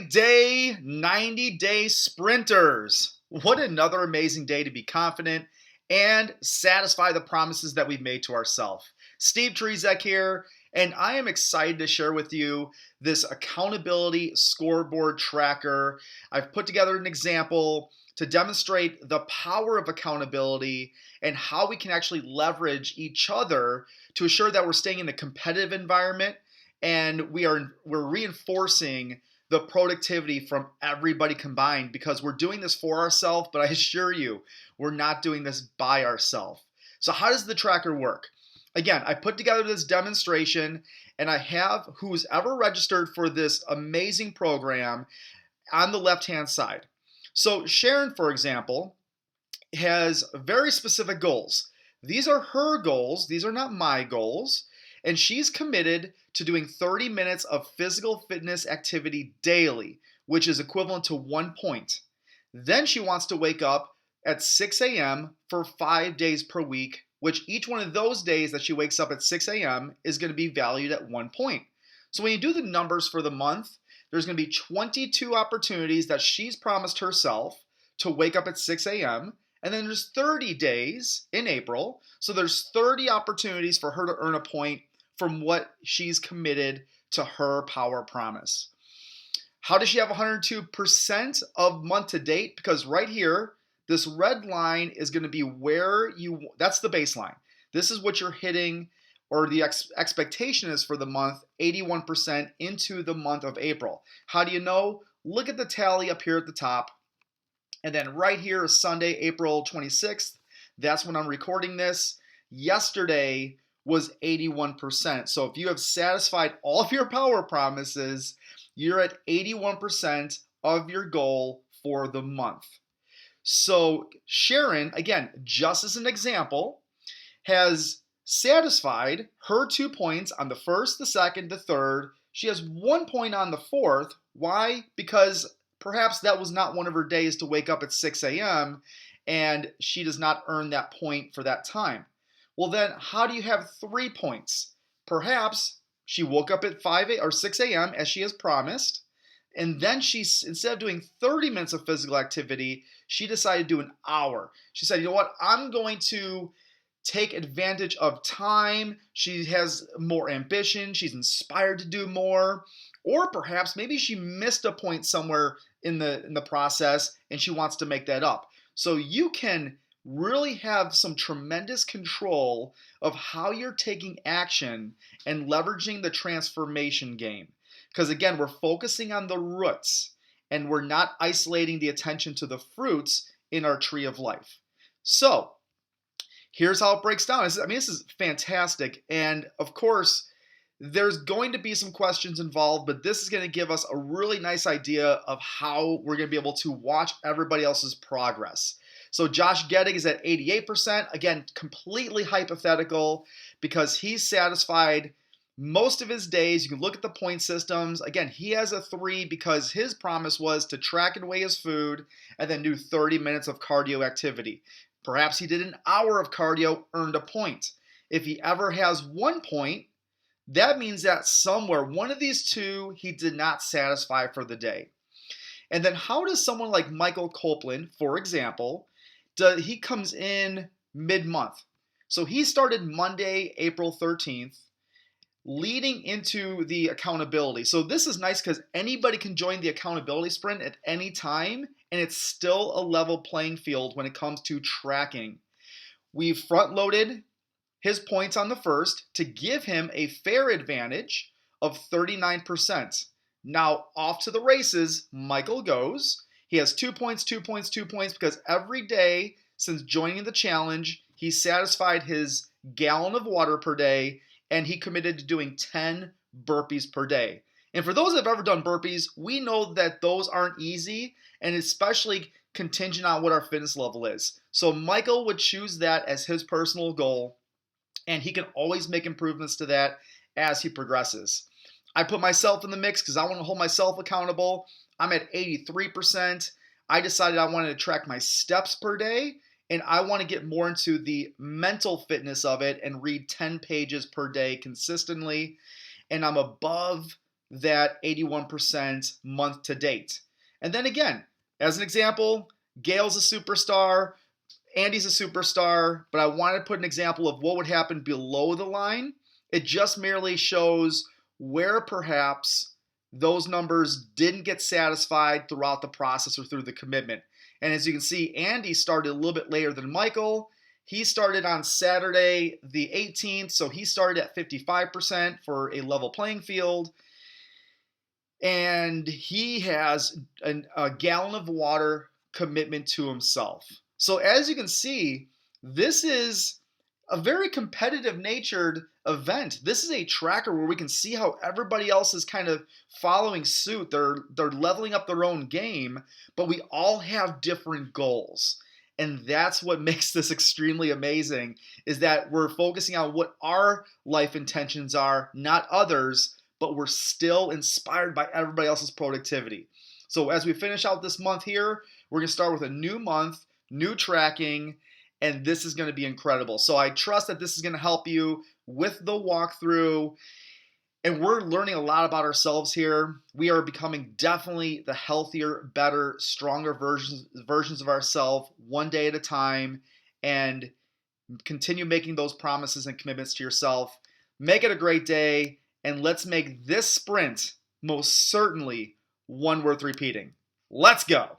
Day 90-day sprinters. What another amazing day to be confident and satisfy the promises that we've made to ourselves. Steve Trzek here, and I am excited to share with you this accountability scoreboard tracker. I've put together an example to demonstrate the power of accountability and how we can actually leverage each other to assure that we're staying in a competitive environment and we're reinforcing the productivity from everybody combined because we're doing this for ourselves, but I assure you, we're not doing this by ourselves. So, how does the tracker work? Again, I put together this demonstration and I have who's ever registered for this amazing program on the left hand side. So, Sharon, for example, has very specific goals. These are her goals, these are not my goals. And she's committed to doing 30 minutes of physical fitness activity daily, which is equivalent to 1 point. Then she wants to wake up at 6 a.m. for 5 days per week, which each one of those days that she wakes up at 6 a.m. is going to be valued at 1 point. So when you do the numbers for the month, there's going to be 22 opportunities that she's promised herself to wake up at 6 a.m. And then there's 30 days in April. So there's 30 opportunities for her to earn a point from what she's committed to her power promise. How does she have 102% of month to date? Because right here, this red line is going to be that's the baseline. This is what you're hitting, or the expectation is for the month, 81% into the month of April. How do you know? Look at the tally up here at the top. And then right here is Sunday, April 26th. That's when I'm recording this. Yesterday was 81%. So if you have satisfied all of your power promises, you're at 81% of your goal for the month. So Sharon, again, just as an example, has satisfied her 2 points on the first, the second, the third. She has 1 point on the fourth. Why? Because perhaps that was not one of her days to wake up at 6 a.m. and she does not earn that point for that time. Well, then how do you have 3 points? Perhaps she woke up at 5 or 6 a.m. as she has promised, and then instead of doing 30 minutes of physical activity, she decided to do an hour. She said, you know what, I'm going to take advantage of time. She has more ambition. She's inspired to do more. Or perhaps maybe she missed a point somewhere in the process and she wants to make that up. So you can really have some tremendous control of how you're taking action and leveraging the transformation game. Because again, we're focusing on the roots and we're not isolating the attention to the fruits in our tree of life. So here's how it breaks down. This is fantastic. And of course, there's going to be some questions involved, but this is going to give us a really nice idea of how we're going to be able to watch everybody else's progress. So Josh Gettig is at 88%. Again, completely hypothetical because he's satisfied most of his days. You can look at the point systems. Again, he has a 3 because his promise was to track and weigh his food and then do 30 minutes of cardio activity. Perhaps he did an hour of cardio, earned a point. If he ever has 1 point, that means that somewhere, one of these two, he did not satisfy for the day. And then how does someone like Michael Copeland, for example, he comes in mid-month. So he started Monday, April 13th, leading into the accountability. So this is nice because anybody can join the accountability sprint at any time, and it's still a level playing field when it comes to tracking. We've front-loaded his points on the first to give him a fair advantage of 39%. Now, off to the races, Michael goes. He has 2 points, 2 points, 2 points because every day since joining the challenge, he satisfied his gallon of water per day and he committed to doing 10 burpees per day. And for those that have ever done burpees, we know that those aren't easy and especially contingent on what our fitness level is. So Michael would choose that as his personal goal and he can always make improvements to that as he progresses. I put myself in the mix because I want to hold myself accountable. I'm at 83%. I decided I wanted to track my steps per day, and I want to get more into the mental fitness of it and read 10 pages per day consistently. And I'm above that 81% month to date. And then again, as an example, Gail's a superstar, Andy's a superstar, but I wanted to put an example of what would happen below the line. It just merely shows where perhaps those numbers didn't get satisfied throughout the process or through the commitment. And as you can see, Andy started a little bit later than Michael. He started on Saturday the 18th, so he started at 55% for a level playing field. And he has a gallon of water commitment to himself. So as you can see, this is a very competitive natured event. This is a tracker where we can see how everybody else is kind of following suit. They're leveling up their own game, but we all have different goals. And that's what makes this extremely amazing, is that we're focusing on what our life intentions are, not others, but we're still inspired by everybody else's productivity. So as we finish out this month here, we're going to start with a new month, new tracking, and this is going to be incredible. So I trust that this is going to help you with the walkthrough. And we're learning a lot about ourselves here. We are becoming definitely the healthier, better, stronger versions of ourselves one day at a time, and continue making those promises and commitments to yourself. Make it a great day, and let's make this sprint most certainly one worth repeating. Let's go.